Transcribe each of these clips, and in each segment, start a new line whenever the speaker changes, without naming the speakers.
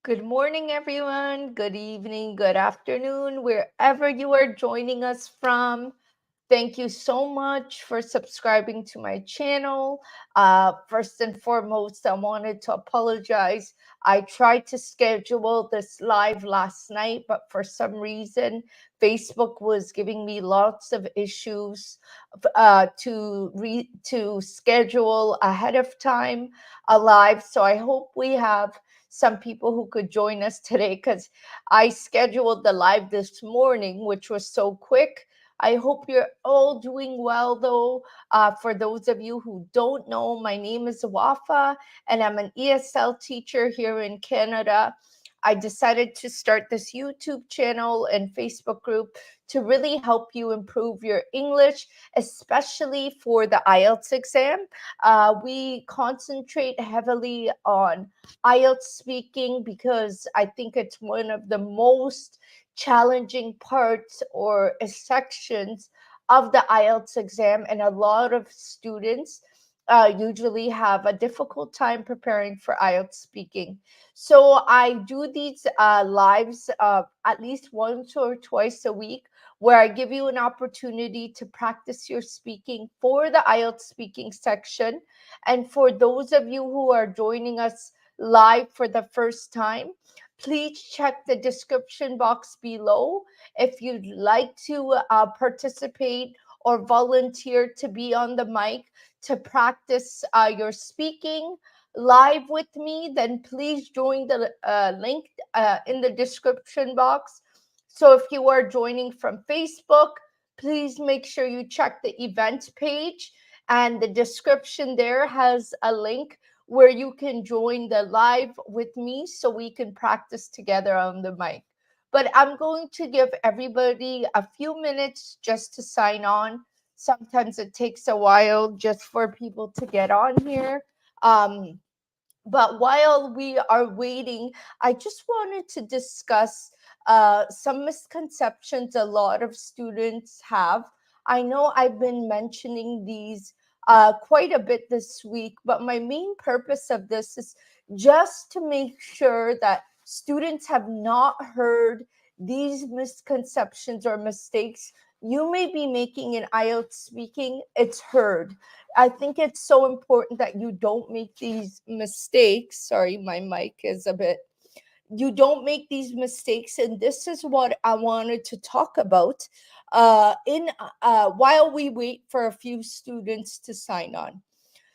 Good morning, everyone. Good evening, good afternoon, wherever you are joining us from. Thank you so much for subscribing to my channel. First and foremost, I wanted to apologize. I tried to schedule this live last night, but for some reason, Facebook was giving me lots of issues to schedule ahead of time a live. So I hope we have some people who could join us today because I scheduled the live this morning, which was so quick. I hope you're all doing well, though. For those of you who don't know, my name is Wafa, and I'm an ESL teacher here in Canada. I decided to start this YouTube channel and Facebook group to really help you improve your English, especially for the IELTS exam. We concentrate heavily on IELTS speaking because I think it's one of the most challenging parts or sections of the IELTS exam, and a lot of students usually have a difficult time preparing for IELTS speaking. So I do these lives at least once or twice a week where I give you an opportunity to practice your speaking for the IELTS speaking section. And for those of you who are joining us live for the first time, please check the description box below if you'd like to participate or volunteer to be on the mic to practice your speaking live with me. Then please join the link in the description box. So if you are joining from Facebook, please make sure you check the event page, and the description there has a link where you can join the live with me so we can practice together on the mic. But I'm going to give everybody a few minutes just to sign on. Sometimes it takes a while just for people to get on here. But while we are waiting, I just wanted to discuss some misconceptions a lot of students have. I know I've been mentioning these quite a bit this week, but my main purpose of this is just to make sure that students have not heard these misconceptions or mistakes you may be making in IELTS speaking. It's heard. I think it's so important that you don't make these mistakes. Sorry, my mic is a bit. You don't make these mistakes, and this is what I wanted to talk about. In While we wait for a few students to sign on.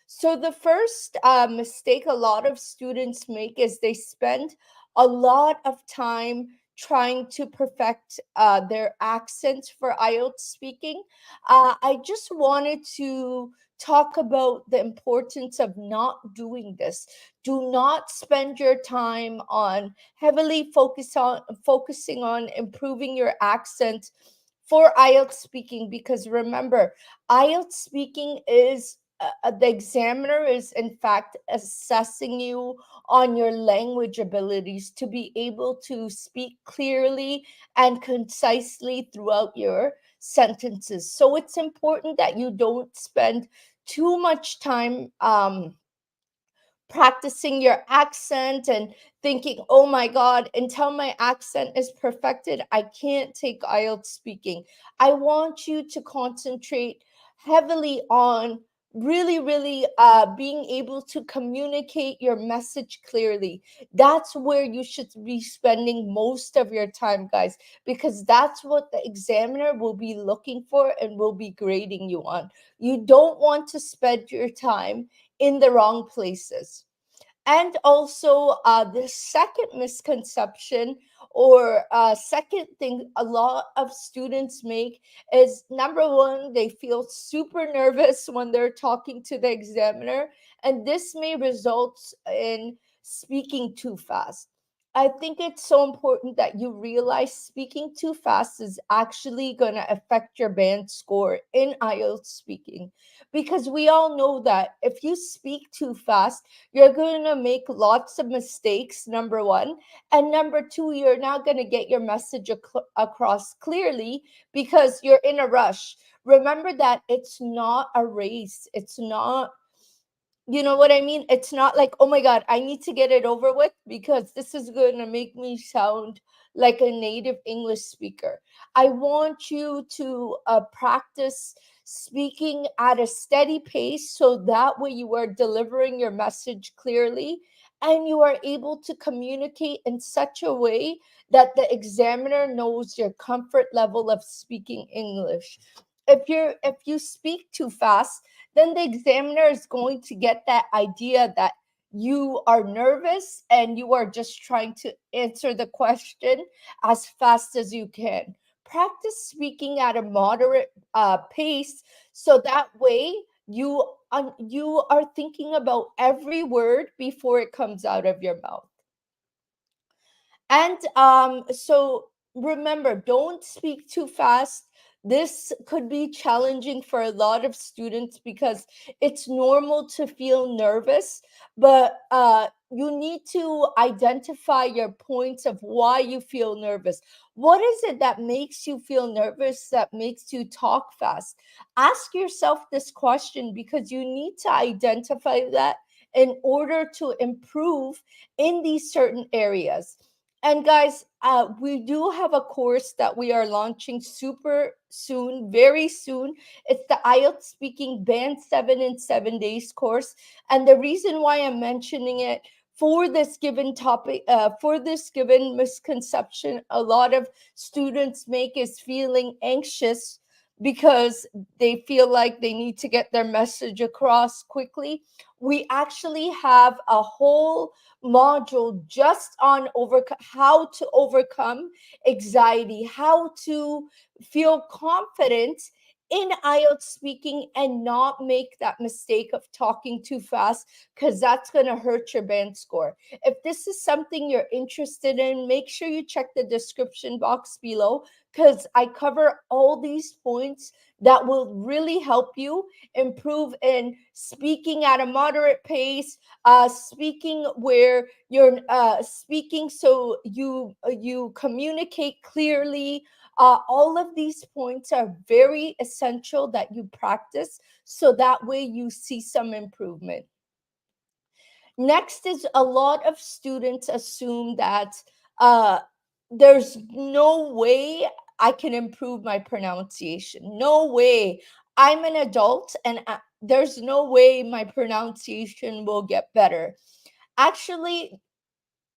So the first mistake a lot of students make is they spend a lot of time trying to perfect their accents for IELTS speaking. I just wanted to talk about the importance of not doing this. Do not spend your time on focusing on improving your accent for IELTS speaking, because remember, IELTS speaking is the examiner is in fact assessing you on your language abilities to be able to speak clearly and concisely throughout your sentences. So it's important that you don't spend too much time practicing your accent and thinking, oh my God, until my accent is perfected, I can't take IELTS speaking. I want you to concentrate heavily on really being able to communicate your message clearly. That's where you should be spending most of your time, guys, because that's what the examiner will be looking for and will be grading you on. You don't want to spend your time in the wrong places. And also, the second misconception or second thing a lot of students make is, number one, they feel super nervous when they're talking to the examiner, and this may result in speaking too fast. I think it's so important that you realize speaking too fast is actually going to affect your band score in IELTS speaking, because we all know that if you speak too fast, you're going to make lots of mistakes, number one. And number two, you're not going to get your message across clearly because you're in a rush. Remember that it's not a race. It's not You know what I mean? It's not like, oh my God, I need to get it over with because this is going to make me sound like a native English speaker. I want you to practice speaking at a steady pace so that way you are delivering your message clearly and you are able to communicate in such a way that the examiner knows your comfort level of speaking English. If you speak too fast, then the examiner is going to get that idea that you are nervous and you are just trying to answer the question as fast as you can. Practice speaking at a moderate pace so that way you are thinking about every word before it comes out of your mouth. And so remember, don't speak too fast. This could be challenging for a lot of students because it's normal to feel nervous, but you need to identify your points of why you feel nervous. What is it that makes you feel nervous, that makes you talk fast? Ask yourself this question because you need to identify that in order to improve in these certain areas. And guys, we do have a course that we are launching super soon, very soon. It's the IELTS Speaking Band 7 in 7 days course. And the reason why I'm mentioning it, for this given topic, for this given misconception, a lot of students make is feeling anxious because they feel like they need to get their message across quickly. We actually have a whole module just on how to overcome anxiety, how to feel confident in IELTS speaking and not make that mistake of talking too fast because that's going to hurt your band score. If this is something you're interested in, make sure you check the description box below because I cover all these points that will really help you improve in speaking at a moderate pace, speaking where you're speaking so you communicate clearly. All of these points are very essential that you practice so that way you see some improvement. Next is a lot of students assume that uh, there's no way I can improve my pronunciation. No way. I'm an adult and there's no way my pronunciation will get better. Actually,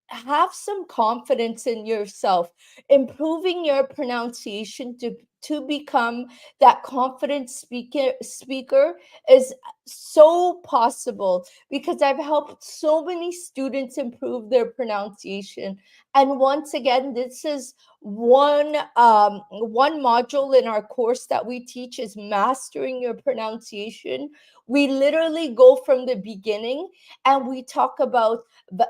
have some confidence in yourself. Improving your pronunciation to become that confident speaker is so possible because I've helped so many students improve their pronunciation. And once again, this is one module in our course that we teach is mastering your pronunciation. We literally go from the beginning and we talk about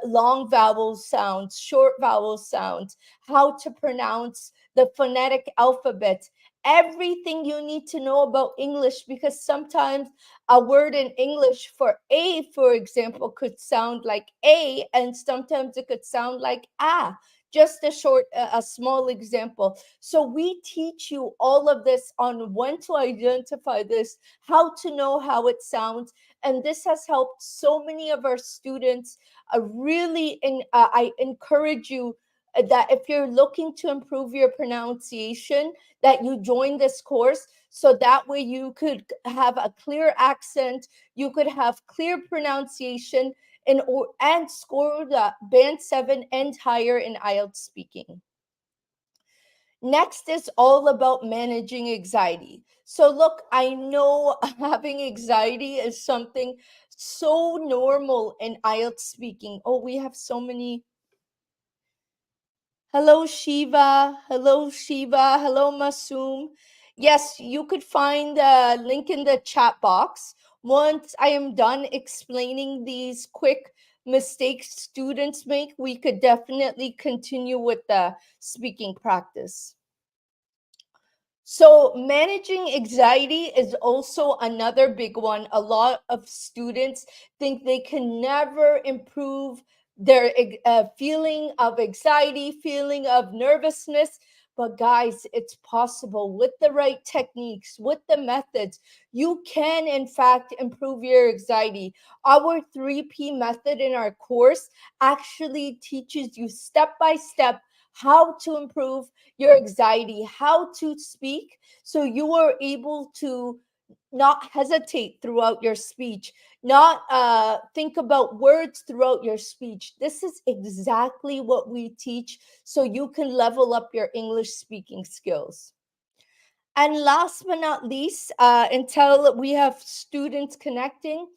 long vowel sounds, short vowel sounds, how to pronounce the phonetic alphabet, everything you need to know about English, because sometimes a word in English for a, for example, could sound like a, and sometimes it could sound like ah. Just a small example. So we teach you all of this on when to identify this, how to know how it sounds, and this has helped so many of our students. I encourage you that if you're looking to improve your pronunciation, that you join this course so that way you could have a clear accent, you could have clear pronunciation, and score the band 7 and higher in IELTS speaking. Next is all about managing anxiety. So, look, I know having anxiety is something so normal in IELTS speaking. Oh, we have so many. Hello, Shiva. Hello, Shiva. Hello, Masoom. Yes, you could find the link in the chat box. Once I am done explaining these quick mistakes students make, we could definitely continue with the speaking practice. So, managing anxiety is also another big one. A lot of students think they can never improve their feeling of anxiety, feeling of nervousness. But guys, it's possible with the right techniques, with the methods. You can, in fact, improve your anxiety. Our 3P method in our course actually teaches you step by step how to improve your anxiety, how to speak, so you are able to not hesitate throughout your speech, not think about words throughout your speech. This is exactly what we teach so you can level up your English speaking skills. And last but not least, until we have students connecting,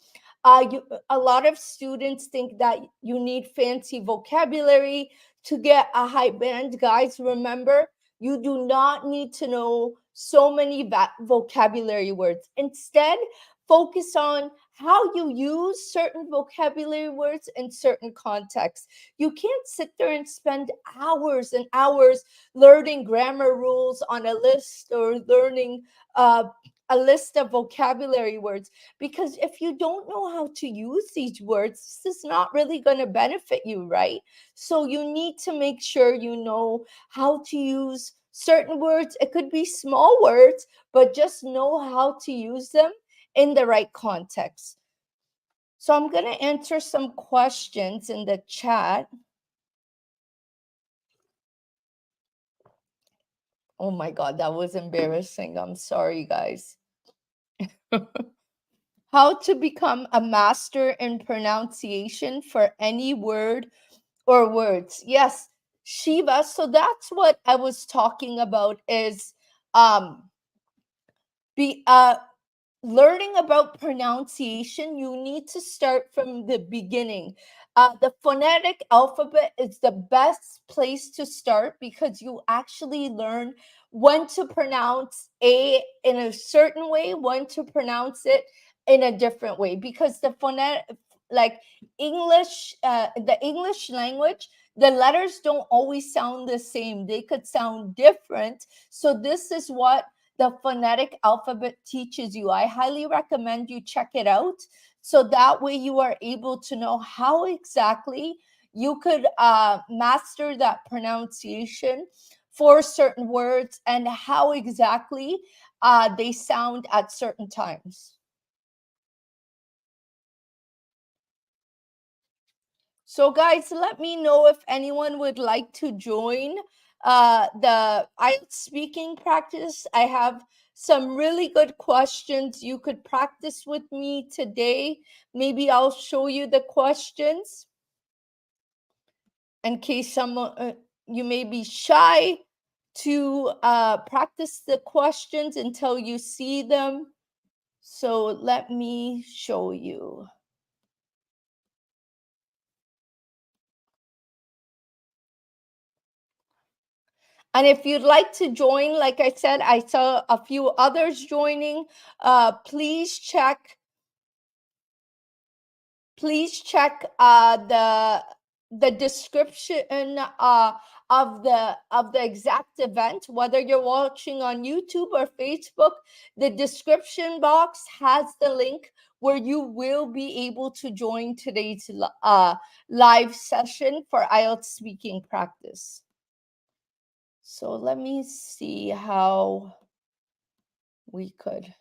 a lot of students think that you need fancy vocabulary to get a high band. Guys, remember, you do not need to know so many vocabulary words. Instead, focus on how you use certain vocabulary words in certain contexts. You can't sit there and spend hours and hours learning grammar rules on a list, or learning a list of vocabulary words, because if you don't know how to use these words, this is not really going to benefit you, right? So you need to make sure you know how to use certain words. It could be small words, but just know how to use them in the right context. So I'm going to answer some questions in the chat. Oh my God, that was embarrassing. I'm sorry, guys. How to become a master in pronunciation for any word or words. Yes, Shiva. So that's what I was talking about, is um be learning about pronunciation. You need to start from the beginning. The phonetic alphabet is the best place to start, because you actually learn when to pronounce a in a certain way, when to pronounce it in a different way, because the phonetic, like English, the English language, the letters don't always sound the same. They could sound different. So this is what the phonetic alphabet teaches you. I highly recommend you check it out, so that way you are able to know how exactly you could master that pronunciation for certain words, and how exactly they sound at certain times. So, guys, let me know if anyone would like to join the IELTS speaking practice. I have some really good questions you could practice with me today. Maybe I'll show you the questions in case you may be shy to practice the questions until you see them. So let me show you. And if you'd like to join, like I said, I saw a few others joining. Please check. Please check the description of the exact event. Whether you're watching on YouTube or Facebook, the description box has the link where you will be able to join today's live session for IELTS speaking practice. So let me see how we could.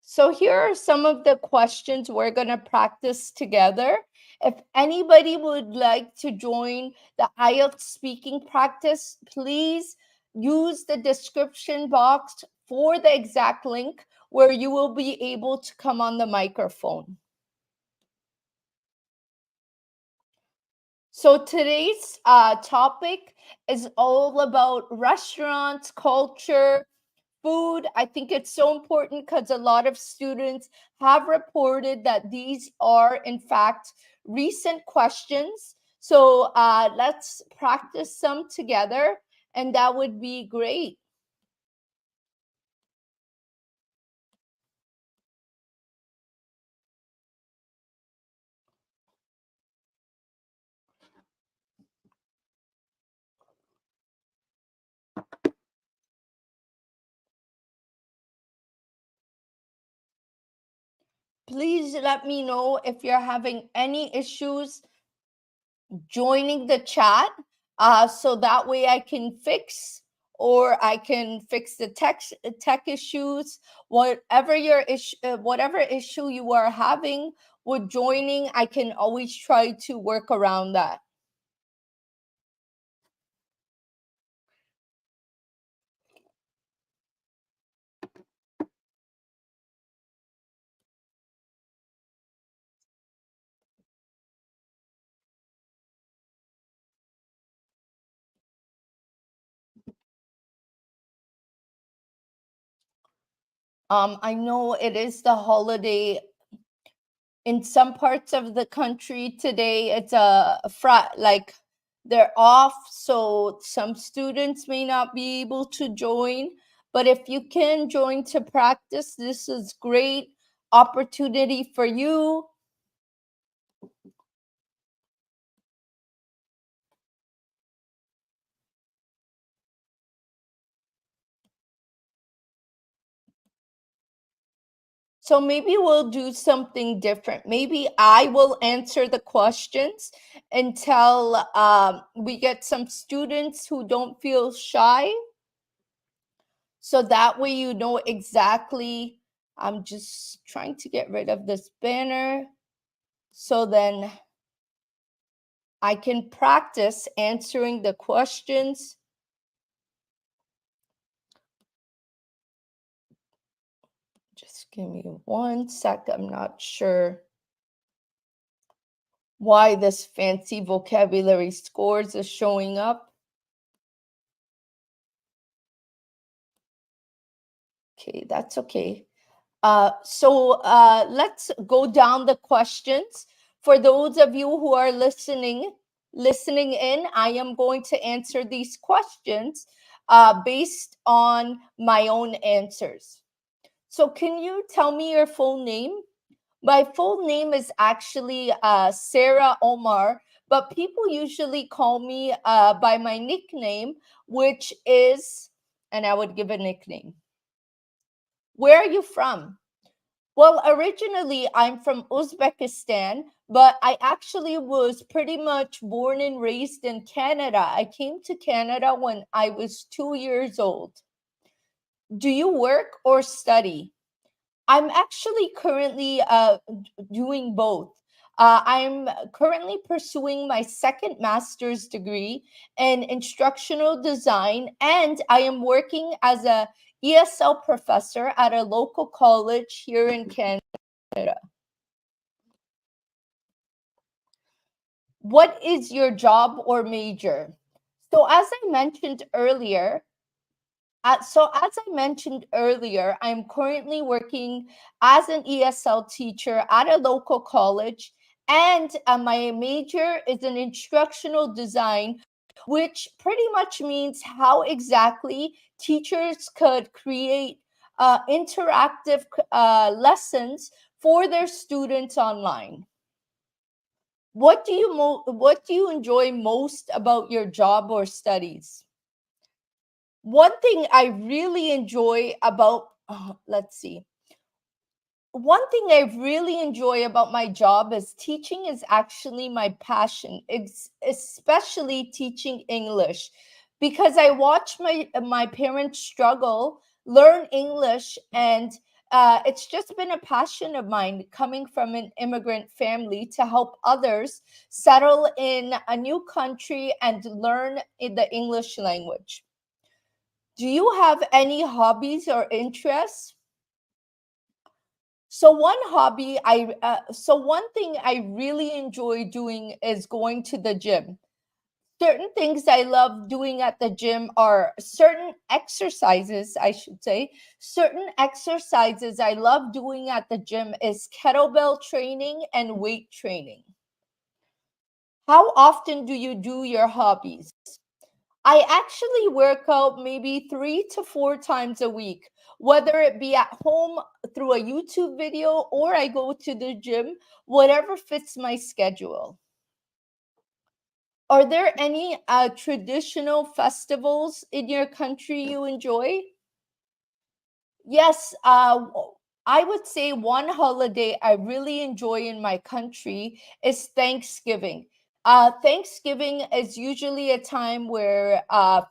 So here are some of the questions we're going to practice together. If anybody would like to join the IELTS speaking practice, please use the description box for the exact link where you will be able to come on the microphone. So today's topic is all about restaurants, culture, food. I think it's so important because a lot of students have reported that these are, in fact, recent questions. So let's practice some together, and that would be great. Please let me know if you're having any issues joining the chat, so that way I can fix, or I can fix the tech issues. Whatever your issue, whatever issue you are having with joining, I can always try to work around that. I know it is the holiday in some parts of the country today. It's like they're off, so some students may not be able to join. But if you can join to practice, this is great opportunity for you. So maybe we'll do something different. Maybe I will answer the questions until we get some students who don't feel shy. So that way you know exactly. I'm just trying to get rid of this banner so then I can practice answering the questions. Just give me 1 sec. I'm not sure why this fancy vocabulary scores is showing up. Okay, that's okay. So let's go down the questions. For those of you who are listening in, I am going to answer these questions based on my own answers. So can you tell me your full name? My full name is actually Sarah Omar, but people usually call me by my nickname, which is, and I would give a nickname. Where are you from? Well, originally I'm from Uzbekistan, but I actually was pretty much born and raised in Canada. I came to Canada when I was 2 years old. Do you work or study? I'm actually currently doing both. I'm currently pursuing my second master's degree in instructional design, and I am working as a ESL professor at a local college here in Canada. What is your job or major? So as I mentioned earlier, I'm currently working as an ESL teacher at a local college, and my major is in instructional design, which pretty much means how exactly teachers could create interactive lessons for their students online. What do you enjoy most about your job or studies? One thing I really enjoy about let's see. One thing I really enjoy about my job is teaching is actually my passion, especially teaching English, because I watch my parents struggle, learn English, and it's just been a passion of mine coming from an immigrant family to help others settle in a new country and learn in the English language. Do you have any hobbies or interests? So one thing I really enjoy doing is going to the gym. Certain things I love doing at the gym are certain exercises, I should say. Certain exercises I love doing at the gym is kettlebell training and weight training. How often do you do your hobbies? I actually work out maybe 3 to 4 times a week, whether it be at home through a YouTube video or I go to the gym, whatever fits my schedule. Are there any traditional festivals in your country you enjoy? Yes, I would say one holiday I really enjoy in my country is Thanksgiving. Thanksgiving is usually a time where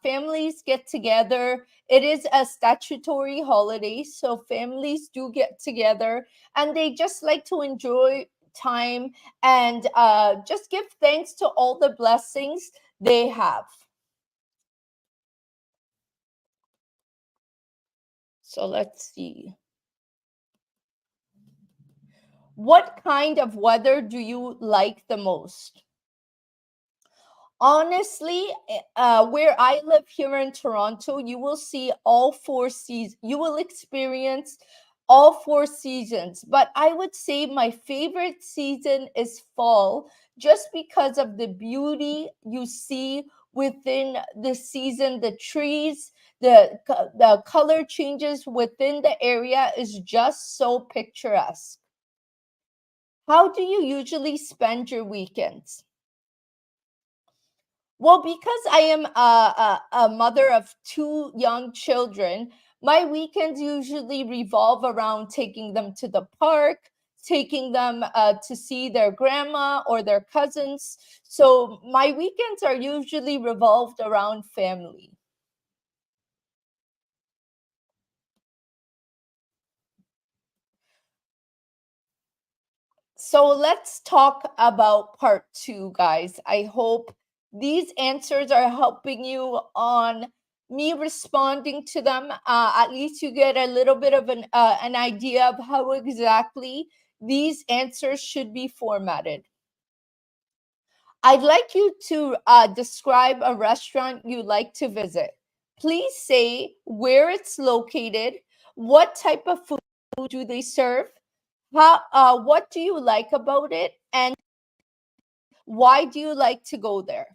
families get together. It is a statutory holiday, so families do get together and they just like to enjoy time and just give thanks to all the blessings they have. So let's see. What kind of weather do you like the most? Honestly, where I live here in Toronto, you will see all four seasons. You will experience all four seasons. But I would say my favorite season is fall, just because of the beauty you see within the season. The trees, the color changes within the area is just so picturesque. How do you usually spend your weekends? Well, because I am a mother of two young children, my weekends usually revolve around taking them to the park, taking them to see their grandma or their cousins. So my weekends are usually revolved around family. So let's talk about part two, guys. I hope these answers are helping you on me responding to them. At least you get a little bit of an idea of how exactly these answers should be formatted. I'd like you to describe a restaurant you like to visit. Please say where it's located, what type of food do they serve, what do you like about it, and why do you like to go there?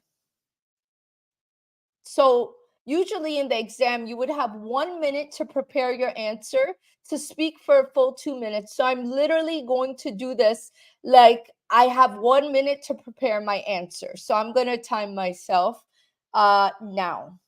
So, usually in the exam, you would have 1 minute to prepare your answer to speak for a full 2 minutes. So, I'm literally going to do this like I have 1 minute to prepare my answer. So, I'm going to time myself now.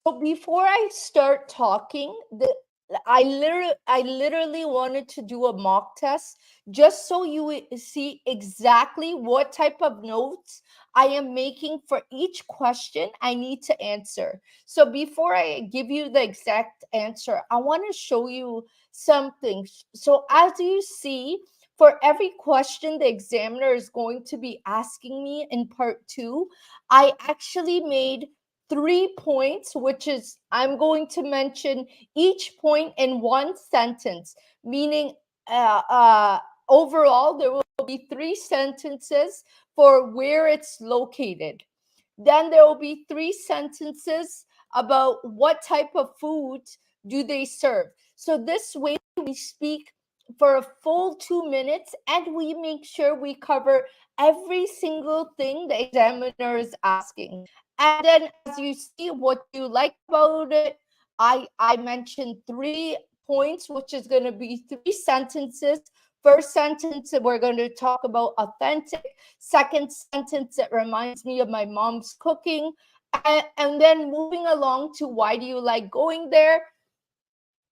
So before I start talking, I literally wanted to do a mock test just so you see exactly what type of notes I am making for each question I need to answer. So before I give you the exact answer, I want to show you something. So as you see, for every question the examiner is going to be asking me in part two, I actually made 3 points, which is I'm going to mention each point in one sentence, meaning uh, uh, overall there will be three sentences for where it's located. Then there will be three sentences about what type of food do they serve. So this way we speak for a full 2 minutes and we make sure we cover every single thing the examiner is asking. And then as you see what you like about it, I mentioned 3 points, which is going to be three sentences. First sentence, we're going to talk about authentic. Second sentence, it reminds me of my mom's cooking. And then moving along to why do you like going there?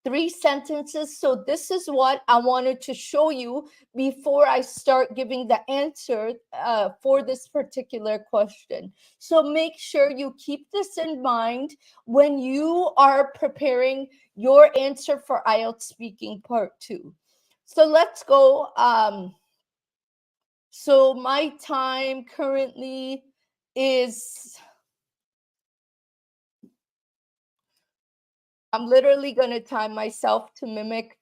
three sentences. So this is what I wanted to show you before I start giving the answer for this particular question. So make sure you keep this in mind when you are preparing your answer for IELTS speaking part 2. So let's go. So my time currently is, I'm literally going to time myself to mimic.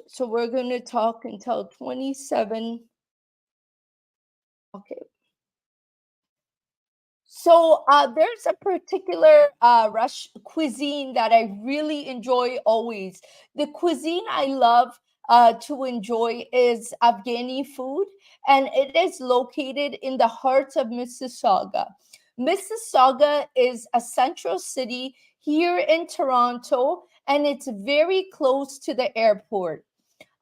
So we're going to talk until 27. Okay. So there's a particular Rush cuisine that I really enjoy always. The cuisine I love to enjoy is Afghani food, and it is located in the heart of Mississauga. Mississauga is a central city here in Toronto, and it's very close to the airport.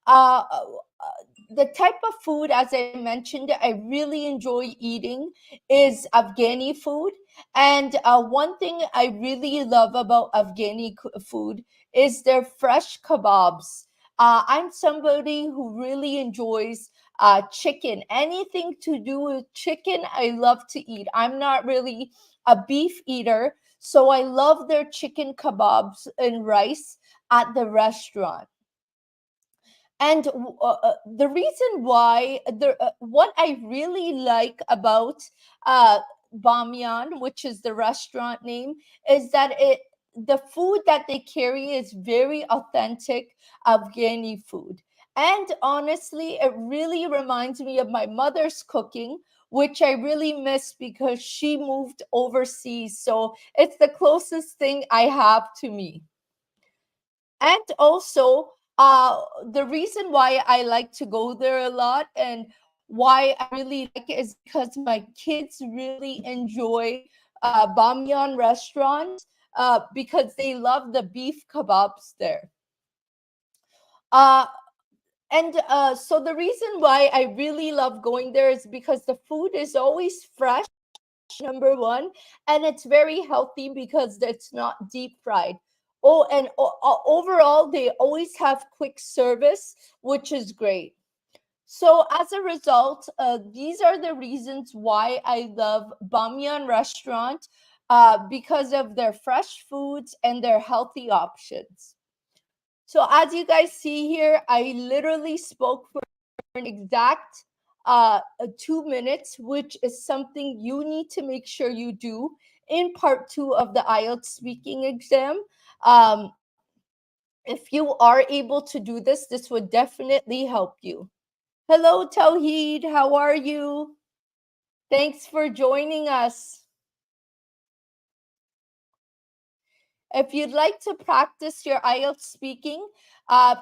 The type of food, as I mentioned, I really enjoy eating is Afghani food. And one thing I really love about Afghani food is their fresh kebabs. I'm somebody who really enjoys chicken. Anything to do with chicken, I love to eat. I'm not really a beef eater, so I love their chicken kebabs and rice at the restaurant. And the reason why what I really like about uh Bamyan, which is the restaurant name, is that it the food that they carry is very authentic Afghani food. And honestly, it really reminds me of my mother's cooking, which I really miss because she moved overseas. So it's the closest thing I have to me. And also, the reason why I like to go there a lot and why I really like it is because my kids really enjoy Bamyan restaurants because they love the beef kebabs there. Uh, and so the reason why I really love going there is because the food is always fresh, number one, and it's very healthy because it's not deep fried. Oh, and overall, they always have quick service, which is great. So, as a result, these are the reasons why I love Bamyan restaurant because of their fresh foods and their healthy options. So, as you guys see here, I literally spoke for an exact 2 minutes, which is something you need to make sure you do in part 2 of the IELTS speaking exam. Um, if you are able to do this would definitely help you. Hello, Tawheed. How are you? Thanks for joining us. If you'd like to practice your IELTS speaking,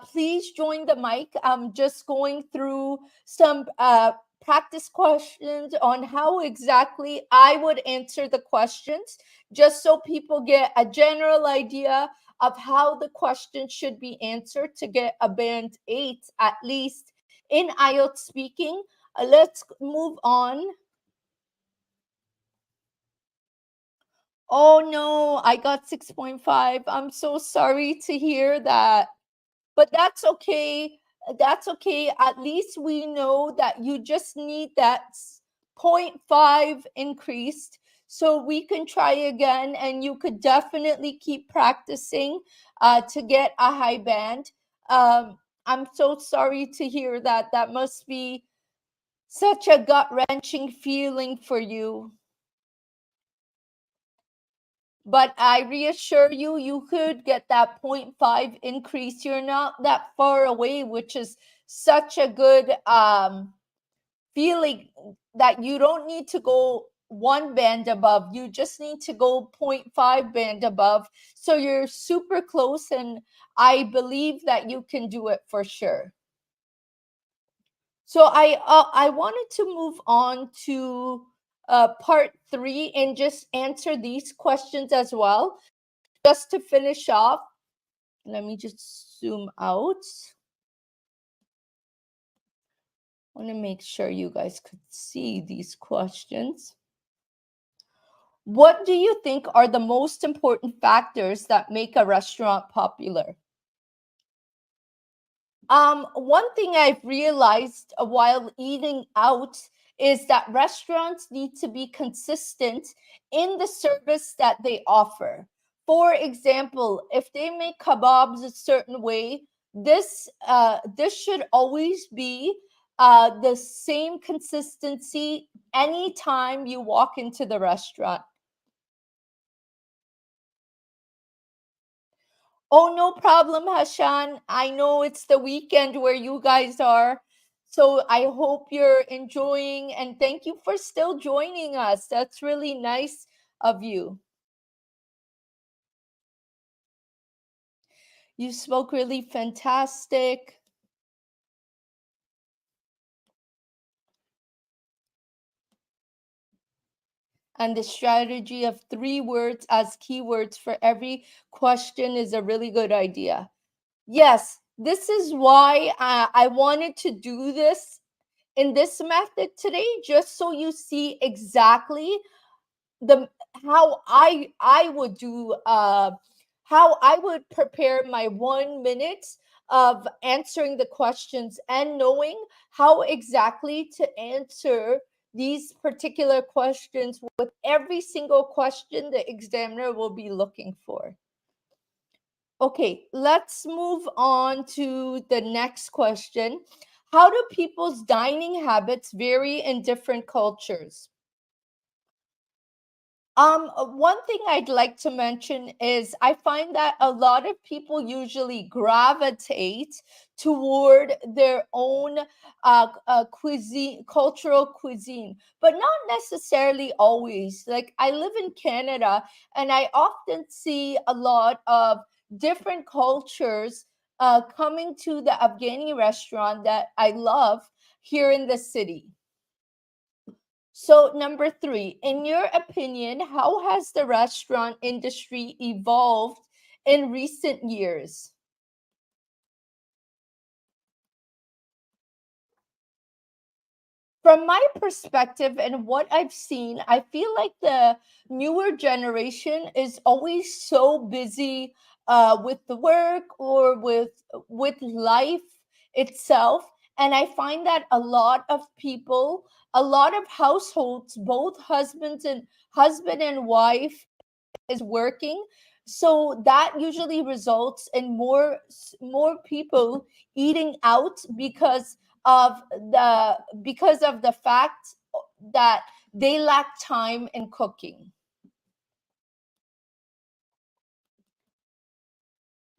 please join the mic. I'm just going through some practice questions on how exactly I would answer the questions, just so people get a general idea of how the question should be answered to get a band 8 at least in IELTS speaking. Let's move on. Oh no, I got 6.5. I'm so sorry to hear that. But that's okay. That's okay. At least we know that you just need that 0.5 increased so we can try again and you could definitely keep practicing to get a high band. I'm so sorry to hear that. That must be such a gut-wrenching feeling for you. But I reassure you, you could get that 0.5 increase. You're not that far away, which is such a good feeling that you don't need to go one band above. You just need to go 0.5 band above. So you're super close, and I believe that you can do it for sure. So I wanted to move on to part 3 and just answer these questions as well. Just to finish off, let me just zoom out. I want to make sure you guys could see these questions. What do you think are the most important factors that make a restaurant popular? One thing I've realized while eating out is that restaurants need to be consistent in the service that they offer. For example, if they make kebabs a certain way, this should always be the same consistency anytime you walk into the restaurant. Oh, no problem, Hashan. I know it's the weekend where you guys are. So I hope you're enjoying and thank you for still joining us. That's really nice of you. You spoke really fantastic. And the strategy of 3 words as keywords for every question is a really good idea. Yes, this is why I wanted to do this in this method today, just so you see exactly the how I would do how I would prepare my 1 minute of answering the questions and knowing how exactly to answer these particular questions with every single question the examiner will be looking for. Okay, let's move on to the next question. How do people's dining habits vary in different cultures? One thing I'd like to mention is I find that a lot of people usually gravitate toward their own cuisine, cultural cuisine, but not necessarily always. Like I live in Canada, and I often see a lot of different cultures coming to the Afghani restaurant that I love here in the city. So, number three, in your opinion, how has the restaurant industry evolved in recent years? From my perspective and what I've seen, I feel like the newer generation is always so busy with the work or with life itself, and I find that a lot of people, a lot of households, both husband and wife is working, so that usually results in more people eating out of because of the fact that they lack time in cooking.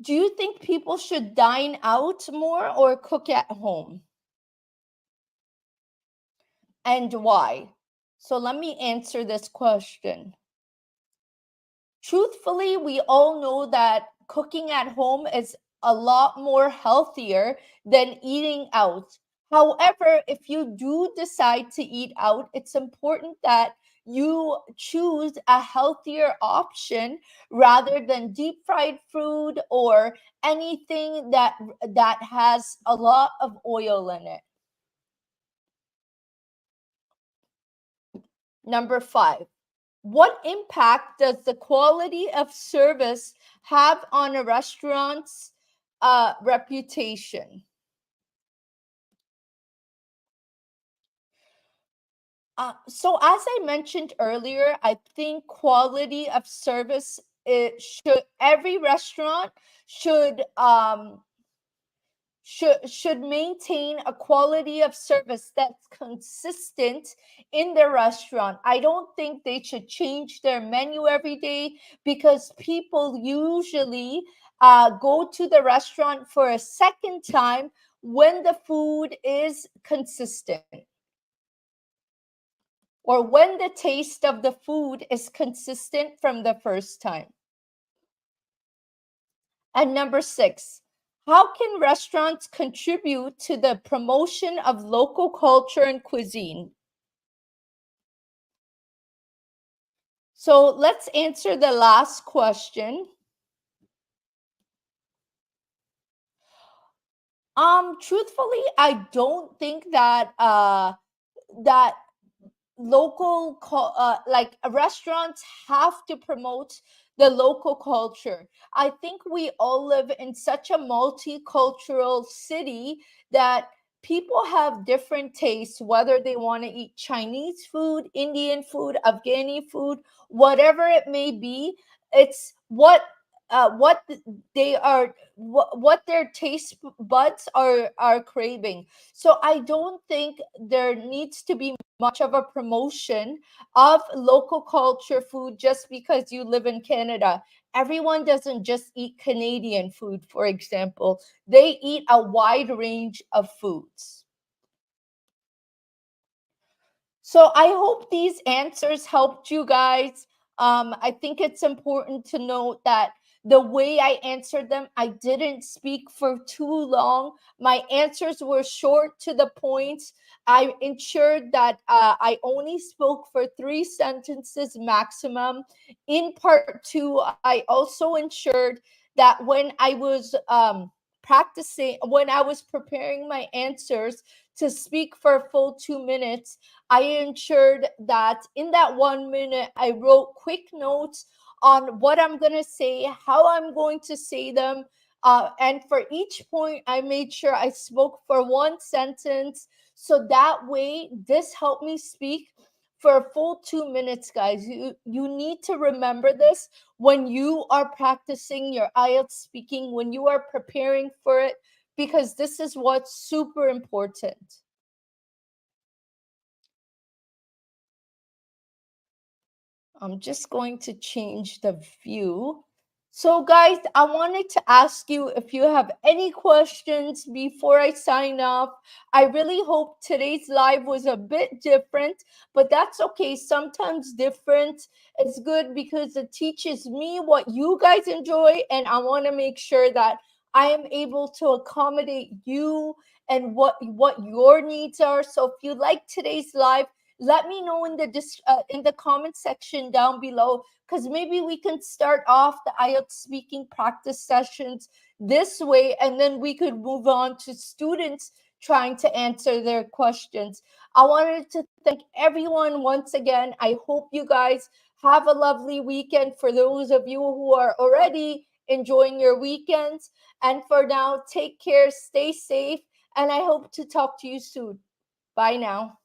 Do you think people should dine out more or cook at home, and why? So let me answer this question. Truthfully, we all know that cooking at home is a lot more healthier than eating out. However, if you do decide to eat out, it's important that you choose a healthier option rather than deep fried food or anything that has a lot of oil in it. Number 5. What impact does the quality of service have on a restaurant's reputation? So, as I mentioned earlier, I think quality of service, it should every restaurant should should maintain a quality of service that's consistent in their restaurant. I don't think they should change their menu every day because people usually go to the restaurant for a second time when the food is consistent or when the taste of the food is consistent from the first time. And number 6, how can restaurants contribute to the promotion of local culture and cuisine? So let's answer the last question. Truthfully, I don't think that that like restaurants have to promote the local culture. I think we all live in such a multicultural city that people have different tastes, whether they want to eat Chinese food, Indian food, Afghani food, whatever it may be. It's what they are, what their taste buds are craving. So I don't think there needs to be much of a promotion of local culture food just because you live in Canada. Everyone doesn't just eat Canadian food, for example. They eat a wide range of foods. So I hope these answers helped you guys. I think it's important to note that the way I answered them, I didn't speak for too long. My answers were short to the point. I ensured that I only spoke for 3 sentences maximum. In part two, I also ensured that when I was preparing my answers to speak for a full 2 minutes, I ensured that in that 1 minute, I wrote quick notes on what I'm going to say, how I'm going to say them. And for each point, I made sure I spoke for 1 sentence. So that way, this helped me speak for a full 2 minutes, guys. You need to remember this when you are practicing your IELTS speaking, when you are preparing for it, because this is what's super important. I'm just going to change the view. So, guys, I wanted to ask you if you have any questions before I sign off. I really hope today's live was a bit different, but that's okay. Sometimes different is good because it teaches me what you guys enjoy, and I want to make sure that I am able to accommodate you and what your needs are. So, if you like today's live, let me know in the comment section down below, because maybe we can start off the IELTS speaking practice sessions this way, and then we could move on to students trying to answer their questions. I wanted to thank everyone once again. I hope you guys have a lovely weekend for those of you who are already enjoying your weekends. And for now, take care, stay safe, and I hope to talk to you soon. Bye now.